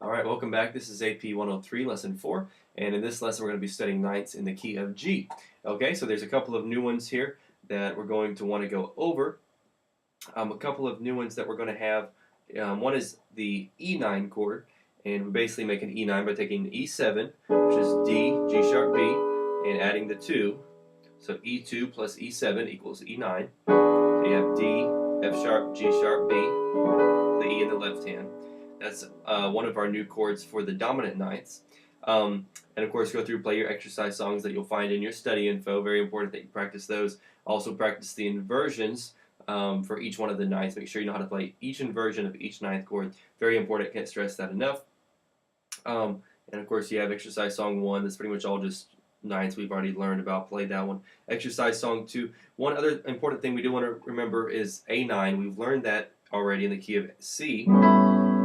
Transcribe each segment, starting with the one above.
Alright, welcome back. This is AP 103, Lesson 4, and in this lesson we're going to be studying ninths in the key of G. Okay, so there's a couple of new ones here that we're going to want to go over. A couple of new ones that we're going to have, one is the E9 chord, and we basically make an E9 by taking E7, which is D, G sharp, B, and adding the 2. So E2 plus E7 equals E9. So you have D, F sharp, G sharp, B, the E in the left hand. That's one of our new chords for the dominant ninths. And of course, go through, play your exercise songs that you'll find in your study info. Very important that you practice those. Also practice the inversions for each one of the ninths. Make sure you know how to play each inversion of each ninth chord. Very important. Can't stress that enough. And of course, you have exercise song 1. That's pretty much all just ninths we've already learned about. Played that one. Exercise song 2. One other important thing we do want to remember is A9. We've learned that already in the key of C.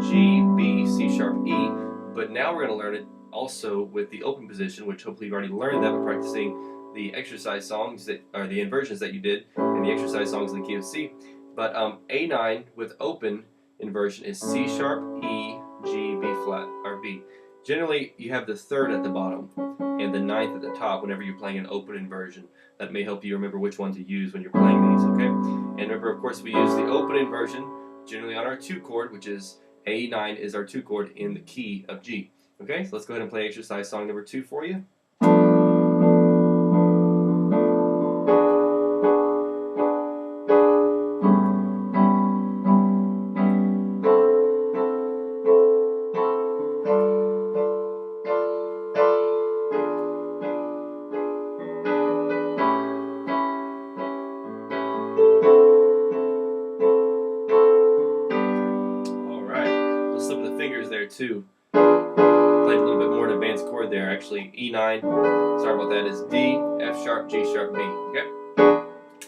G, B, C sharp, E, but now we're going to learn it also with the open position, which hopefully you've already learned that by practicing the exercise songs that are the inversions that you did and the exercise songs in the key of C. But A9 with open inversion is C sharp, E, G, B flat, or B. Generally, you have the third at the bottom and the ninth at the top whenever you're playing an open inversion. That may help you remember which one to use when you're playing these, okay? And remember, of course, we use the open inversion generally on our 2 chord, which is A9 is our 2 chord in the key of G. Okay, so let's go ahead and play exercise song number 2 for you. Alright, let's slip the fingers there too. Played a little bit more an advanced chord there. Actually, E9, sorry about that, is D, F sharp, G sharp, B. Okay?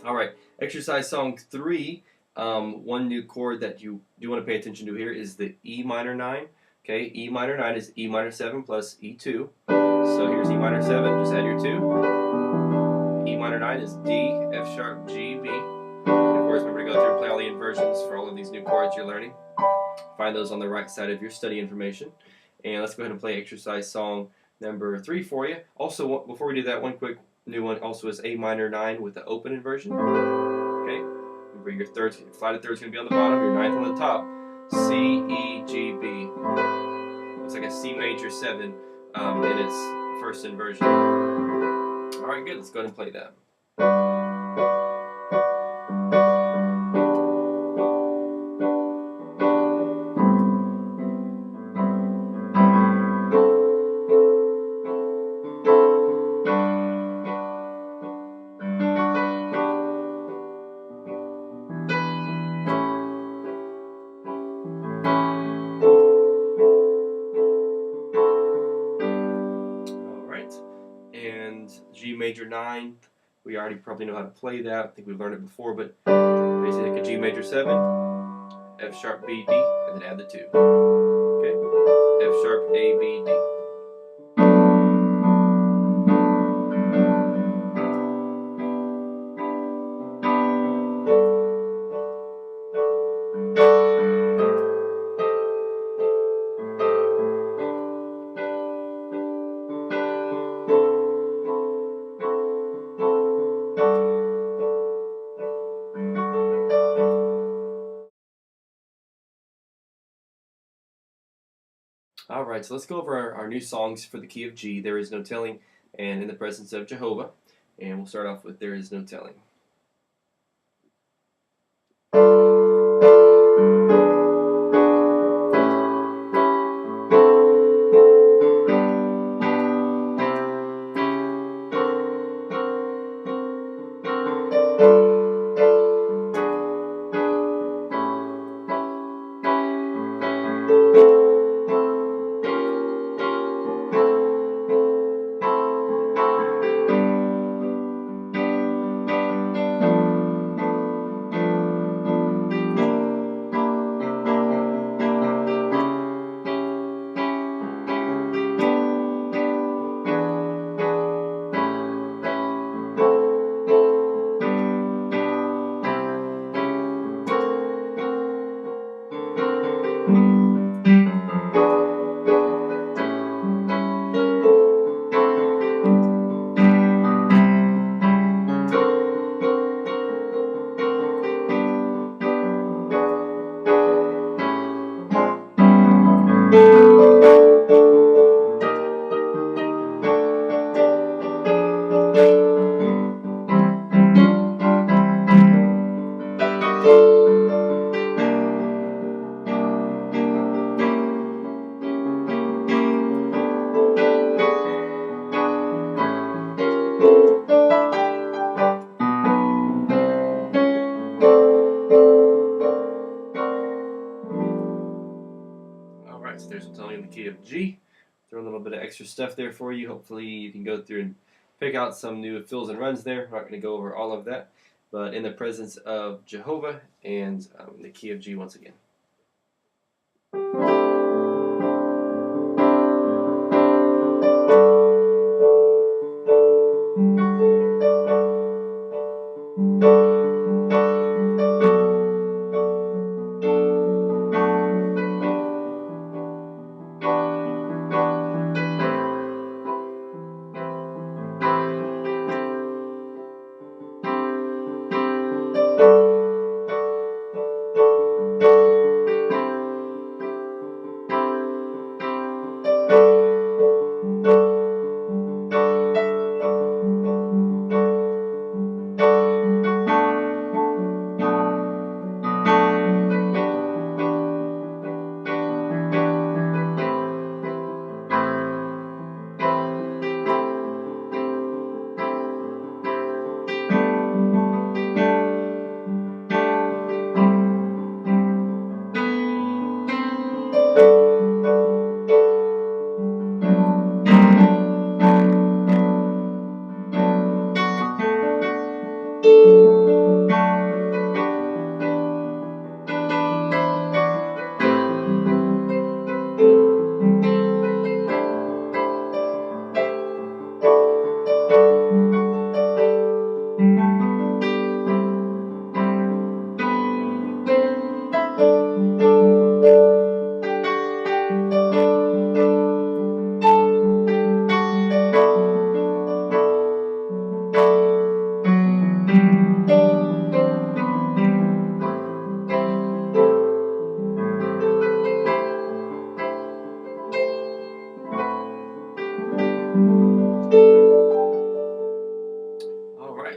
Alright, exercise song 3. One new chord that you do want to pay attention to here is the E minor 9. Okay, E minor 9 is E minor 7 plus E2. So here's E minor 7, just add your 2. E minor 9 is D, F sharp, G, B. And of course, remember to go through and play all the inversions for all of these new chords you're learning. Find those on the right side of your study information. And let's go ahead and play exercise song number 3 for you. Also, before we do that, one quick new one also is A minor 9 with the open inversion. Okay, remember your flatted third is going to be on the bottom, your ninth on the top. C, E, G, B. Looks like a C major 7 in its first inversion. Alright, good. Let's go ahead and play that. And G major 9, we already probably know how to play that. I think we've learned it before, but basically like a G major 7, F sharp, B, D, and then add the 2. Okay? F sharp, A, B, D. Alright, so let's go over our new songs for the key of G. There is no telling, and in the presence of Jehovah. And we'll start off with There Is No Telling. traditional tone in the key of G. Throw a little bit of extra stuff there for you. Hopefully you can go through and pick out some new fills and runs there. We're not going to go over all of that, but in the presence of Jehovah and in the key of G once again.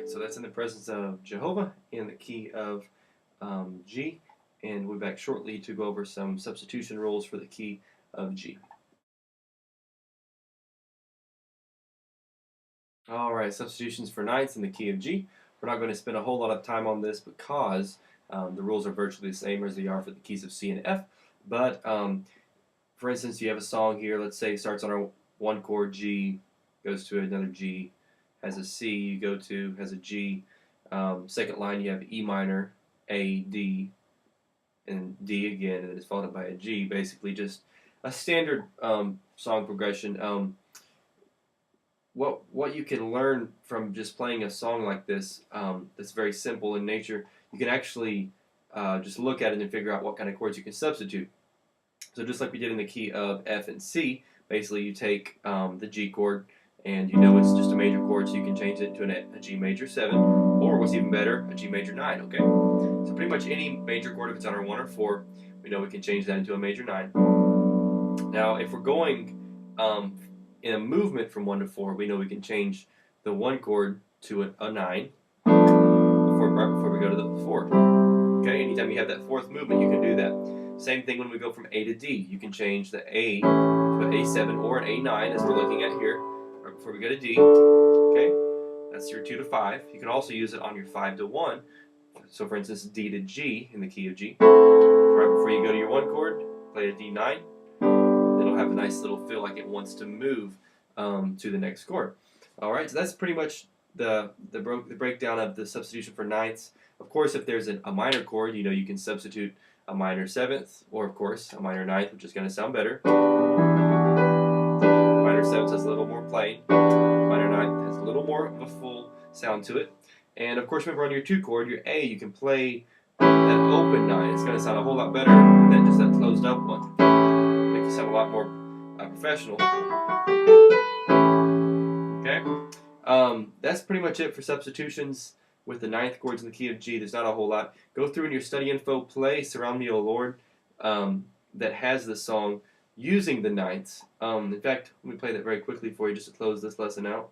So that's in the presence of Jehovah in the key of G, and we'll be back shortly to go over some substitution rules for the key of G. Alright, substitutions for ninths in the key of G. We're not going to spend a whole lot of time on this because the rules are virtually the same as they are for the keys of C and F, but for instance, you have a song here, let's say it starts on our one chord G, goes to another G, has a C, you go to, has a G. Second line you have E minor, A, D, and D again, and then it's followed by a G. Basically just a standard song progression. What you can learn from just playing a song like this that's very simple in nature, you can actually just look at it and figure out what kind of chords you can substitute. So just like we did in the key of F and C, basically you take the G chord, and you know it's just a major chord, so you can change it to a G major 7, or what's even better, a G major 9, okay? So pretty much any major chord, if it's on our 1 or 4, we know we can change that into a major 9. Now, if we're going in a movement from 1 to 4, we know we can change the 1 chord to a 9 right before we go to the 4. Okay, anytime you have that 4th movement, you can do that. Same thing when we go from A to D. You can change the A to an A7 or an A9, as we're looking at here, right before we go to D. Okay, that's your 2 to 5. You can also use it on your 5 to 1. So for instance, D to G in the key of G. So right before you go to your 1 chord, play a D9. It'll have a nice little feel like it wants to move to the next chord. Alright, so that's pretty much the breakdown of the substitution for ninths. Of course, if there's a minor chord, you know you can substitute a minor 7th, or of course a minor 9th, which is going to sound better. Minor 7th has a little more plain. Minor 9th has a little more of a full sound to it. And of course, remember on your 2 chord, your A, you can play that open 9. It's going to sound a whole lot better than just that closed up one. Make it sound a lot more professional. Okay? That's pretty much it for substitutions with the 9th chords in the key of G. There's not a whole lot. Go through in your study info, play Surround Me, O Lord, that has the song using the 9ths. In fact, let me play that very quickly for you just to close this lesson out.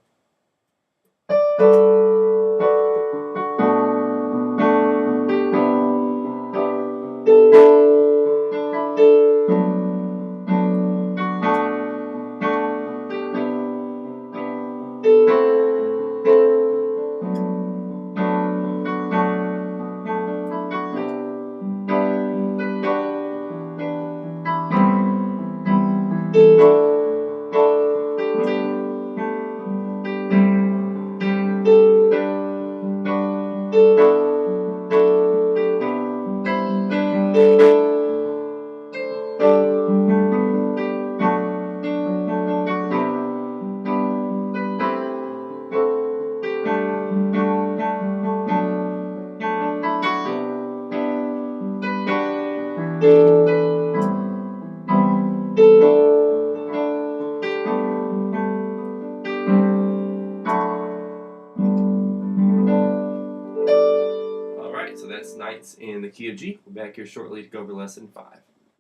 Alright, so that's Ninths in the key of G. We're back here shortly to go over lesson 5.